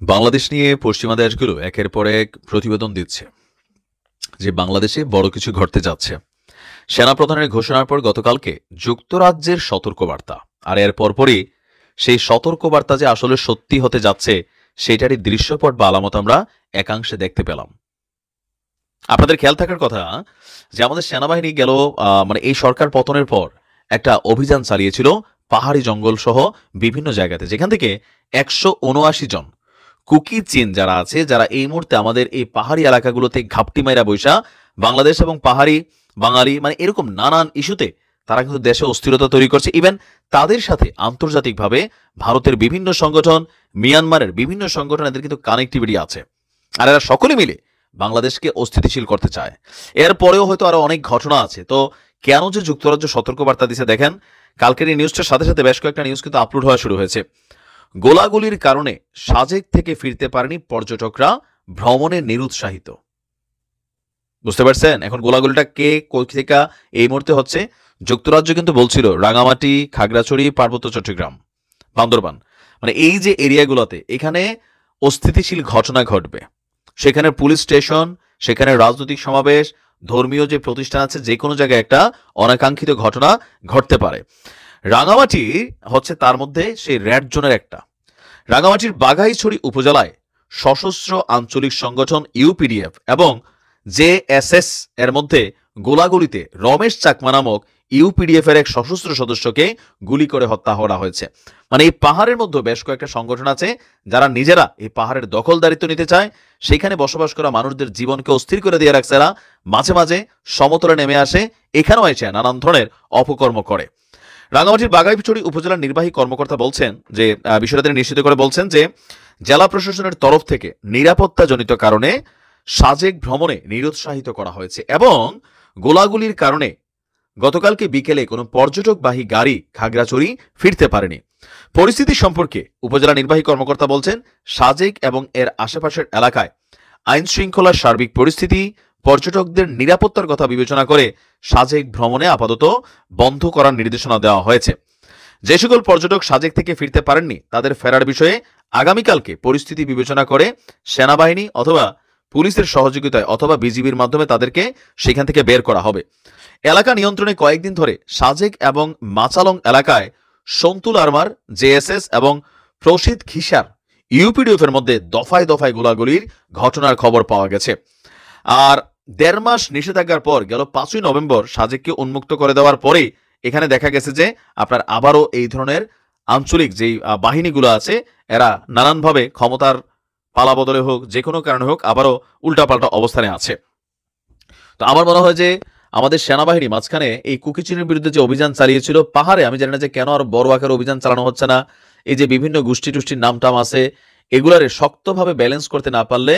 বাংলাদেশ নিয়ে পশ্চিমা দেশগুলো একের পর এক প্রতিবেদন দিচ্ছে যে বাংলাদেশে বড় কিছু ঘটতে যাচ্ছে। সেনাপ্রধানের ঘোষণার পর গতকালকে যুক্তরাজ্যের সতর্কবার্তা, আর এর পরপরই সেই সতর্কবার্তা যে আসলে সত্যি হতে যাচ্ছে সেটারই দৃশ্যপট বা আলামত আমরা একাংশে দেখতে পেলাম। আপনাদের খেয়াল থাকার কথা যে আমাদের সেনাবাহিনী গেল মানে এই সরকার পতনের পর একটা অভিযান চালিয়েছিল পাহাড়ি জঙ্গল সহ বিভিন্ন জায়গাতে, যেখান থেকে ১৭৯ জন কুকি চীন যারা আছে, যারা এই মুহূর্তে আমাদের এই পাহাড়ি এলাকাগুলোতে ঘাপটি মাইরা বৈশা বাংলাদেশ এবং পাহাড়ি বাঙালি মানে এরকম নানান ইস্যুতে তারা কিন্তু দেশে অস্থিরতা তৈরি করছে। ইভেন তাদের সাথে আন্তর্জাতিকভাবে ভারতের বিভিন্ন সংগঠন, মিয়ানমারের বিভিন্ন সংগঠন, এদের কিন্তু কানেক্টিভিটি আছে, আর এরা সকলে মিলে বাংলাদেশকে অস্থিতিশীল করতে চায়। এরপরেও হয়তো আরো অনেক ঘটনা আছে। তো কেন যে যুক্তরাজ্য সতর্কবার্তা দিছে দেখেন, কালকের এই নিউজটার সাথে সাথে বেশ কয়েকটা নিউজ কিন্তু আপলোড হওয়া শুরু হয়েছে। গোলাগুলির কারণে সাজেক থেকে ফিরতে পারেনি পর্যটকরা, ভ্রমণে নিরুৎসাহিত। বুঝতে পারছেন এখন গোলাগুলিটা কে কই থেকে এই মুহূর্তে হচ্ছে? যুক্তরাজ্য কিন্তু বলছিল রাঙামাটি, খাগড়াছড়ি, পার্বত্য চট্টগ্রাম, বান্দরবান, মানে এই যে এরিয়াগুলোতে এখানে অস্থিতিশীল ঘটনা ঘটবে। সেখানে পুলিশ স্টেশন, সেখানে রাজনৈতিক সমাবেশ, ধর্মীয় যে প্রতিষ্ঠান আছে, যে কোনো জায়গায় একটা অনাকাঙ্ক্ষিত ঘটনা ঘটতে পারে। রাঙামাটি হচ্ছে তার মধ্যে সেই রেড জোনের একটা। রাঙামাটির বাঘাইছড়ি উপজেলায় সশস্ত্র আঞ্চলিক সংগঠন ইউপিডিএফ এবং জেএসএস এর মধ্যে গোলাগুলিতে রমেশ চাকমা নামক ইউপিডিএফ এর এক সশস্ত্র সদস্যকে গুলি করে হত্যা করা হয়েছে। মানে এই পাহাড়ের মধ্যে বেশ কয়েকটা সংগঠন আছে যারা নিজেরা এই পাহাড়ের দখলদারিত্ব নিতে চায়, সেখানে বসবাস করা মানুষদের জীবনকে অস্থির করে দিয়ে রাখছে। এরা মাঝে মাঝে সমতলে নেমে আসে, এখানেও এসে নানান ধরনের অপকর্ম করে। রাঙামাটির বাঘাইছড়ি উপজেলার নির্বাহী কর্মকর্তা বলছেন যে বিষয়টা তিনি নিশ্চিত করে বলছেন যে জেলা প্রশাসনের তরফ থেকে নিরাপত্তাজনিত কারণে সাজেক ভ্রমণে নিরুৎসাহিত করা হয়েছে এবং গোলাগুলির কারণে গতকালকে বিকেলে কোনো পর্যটকবাহী গাড়ি খাগড়াছড়ি ফিরতে পারেনি। পরিস্থিতি সম্পর্কে উপজেলা নির্বাহী কর্মকর্তা বলছেন, সাজেক এবং এর আশেপাশের এলাকায় আইন শৃঙ্খলার সার্বিক পরিস্থিতি, পর্যটকদের নিরাপত্তার কথা বিবেচনা করে সাজেক ভ্রমণে আপাতত বন্ধ করার নির্দেশনা দেওয়া হয়েছে। যে সকল পর্যটক সাজেক থেকে ফিরতে পারেননি তাদের ফেরার বিষয়ে আগামীকালকে পরিস্থিতি বিবেচনা করে সেনাবাহিনী অথবা পুলিশের সহযোগিতায় অথবা বিজিবির মাধ্যমে তাদেরকে সেখান থেকে বের করা হবে। এলাকা নিয়ন্ত্রণে কয়েকদিন ধরে সাজেক এবং মাচালং এলাকায় সন্তুল আরমার, জেএসএস এবং প্রসিদ খিসার ইউপিডিএফ এর মধ্যে দফায় দফায় গোলাগুলির ঘটনার খবর পাওয়া গেছে। আর ১.৫ মাস নিষেধাজ্ঞার পর গেল ৫ই নভেম্বর সাজেককে উন্মুক্ত করে দেওয়ার পরে এখানে দেখা গেছে যে আপনার আবারও এই ধরনের আঞ্চলিক যেই বাহিনীগুলো আছে এরা নানানভাবে ক্ষমতার পালা বদলে হোক, যে কোনো কারণে হোক, আবারও উল্টাপাল্টা অবস্থানে আছে। তো আমার মনে হয় যে আমাদের সেনাবাহিনী মাঝখানে এই কুকিচিনের বিরুদ্ধে যে অভিযান চালিয়েছিল পাহাড়ে, আমি জানি না যে কেন আরো বড় আকারে অভিযান চালানো হচ্ছে না। এই যে বিভিন্ন গোষ্ঠী টুষ্টির নামটাম আছে, এগুলারে শক্তভাবে ব্যালেন্স করতে না পারলে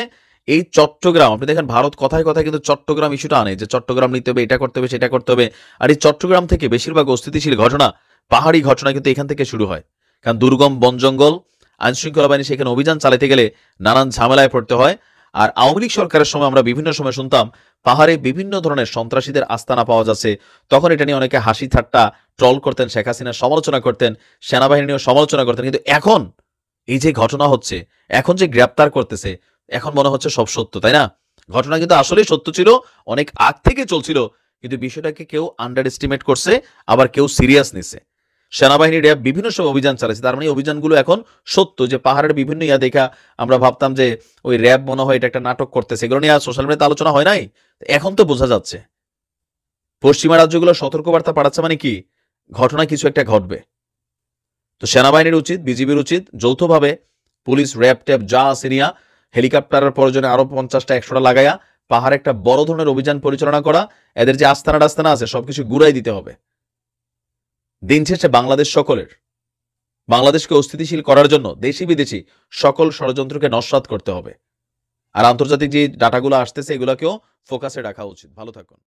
এই চট্টগ্রাম, আপনি দেখেন ভারত কথায় কথায় কিন্তু চট্টগ্রাম ইস্যুটা আনে যে চট্টগ্রাম নিতে হবে, এটা করতে হবে, সেটা করতে হবে। আর এই চট্টগ্রাম থেকে বেশিরভাগ অস্থিতিশীল ঘটনা, পাহাড়ি ঘটনা কিন্তু এখান থেকে শুরু হয়। কারণ দুর্গম বন জঙ্গল, আইন শৃঙ্খলা বাহিনী সেখানে অভিযান চালাতে গেলে নানান ঝামেলায় পড়তে হয়। আর আওয়ামী লীগ সরকারের সময় আমরা বিভিন্ন সময় শুনতাম পাহাড়ে বিভিন্ন ধরনের সন্ত্রাসীদের আস্তানা পাওয়া যাচ্ছে, তখন এটা নিয়ে অনেকে হাসি ঠাট্টা ট্রল করতেন, শেখ হাসিনার সমালোচনা করতেন, সেনাবাহিনীও সমালোচনা করতেন। কিন্তু এখন এই যে ঘটনা হচ্ছে, এখন যে গ্রেপ্তার করতেছে, এখন মনে হচ্ছে সব সত্য, তাই না? ঘটনা কিন্তু আসলেই সত্য ছিল, অনেক আগ থেকে চলছিল, কিন্তু বিষয়টাকে কেউ আন্ডার এস্টিমেট করছে, আবার কেউ সিরিয়াস নিছে। সেনাবাহিনী র্যাব বিভিন্ন সময় অভিযান চালাচ্ছে, তার মানে অভিযানগুলো এখন সত্য। যে পাহাড়ের বিভিন্ন ইয়া দেখা আমরা ভাবতাম যে ওই র্যাব মনে হয় এটা একটা নাটক করতেছে, এগুলো নিয়ে সোশ্যাল মিডিয়াতে আলোচনা হয় নাই। এখন তো বোঝা যাচ্ছে পশ্চিমা রাজ্যগুলো সতর্কবার্তা পাঠাচ্ছে, মানে কি ঘটনা কিছু একটা ঘটবে। তো সেনাবাহিনীর উচিত, বিজিবির উচিত যৌথভাবে পুলিশ, র্যাব ট্যাব যা আছে নিয়া হেলিকপ্টারের প্রয়োজনে আরো 50টা 100টা লাগাইয়া পাহাড়ে একটা বড় ধরনের অভিযান পরিচালনা করা, এদের যে আস্তানা টাস্তানা আছে সবকিছু গুড়াই দিতে হবে। দিন শেষে বাংলাদেশ সকলের, বাংলাদেশকে অস্থিতিশীল করার জন্য দেশি বিদেশি সকল ষড়যন্ত্রকে নস্যাৎ করতে হবে। আর আন্তর্জাতিক যে ডাটাগুলো আসতেছে এগুলোকেও ফোকাসে রাখা উচিত। ভালো থাকুন।